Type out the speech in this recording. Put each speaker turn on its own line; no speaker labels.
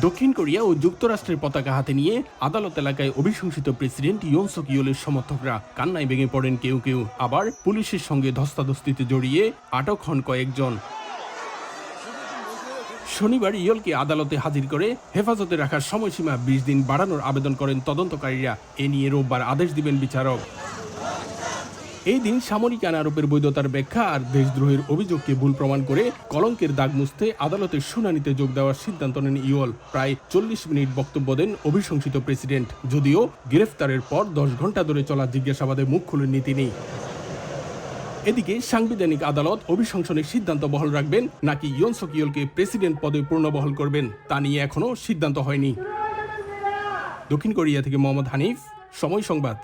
দক্ষিণ কোরিয়া ও যুক্তরাষ্ট্রের পতাকা হাতে নিয়ে আদালত এলাকায় অভিশংসিত প্রেসিডেন্ট ইয়ন সক ইয়োলের সমর্থকরা কান্নায় ভেঙে পড়েন কেউ কেউ, আবার পুলিশের সঙ্গে ধস্তাধস্তিতে জড়িয়ে আটক হন কয়েকজন। শনিবার ইয়োলকে আদালতে হাজির করে হেফাজতে রাখার সময়সীমা 20 দিন বাড়ানোর আবেদন করেন তদন্তকারীরা। এ নিয়ে রোববার আদেশ দিবেন বিচারক। এই দিন সামরিক আইন আরোপের বৈধতার ব্যাখ্যা আর দেশদ্রোহের অভিযোগকে ভুল প্রমাণ করে কলঙ্কের দাগ মুছতে আদালতের শুনানিতে যোগ দেওয়ার সিদ্ধান্ত নেন ইয়োল। প্রায় 40 মিনিট বক্তব্য দেন অভিশংসিত প্রেসিডেন্ট, যদিও গ্রেফতারের পর 10 ঘন্টা ধরে চলা জিজ্ঞাসাবাদে মুখ খুলেননি তিনি। এদিকে সাংবিধানিক আদালত অভিশংসনের সিদ্ধান্ত বহাল রাখবেন নাকি ইয়ন সক ইয়োলকে প্রেসিডেন্ট পদে পুনর্বহাল করবেন তা নিয়ে এখনো সিদ্ধান্ত হয়নি। দক্ষিণ কোরিয়া থেকে মোহাম্মদ হানিফ, সময় সংবাদ।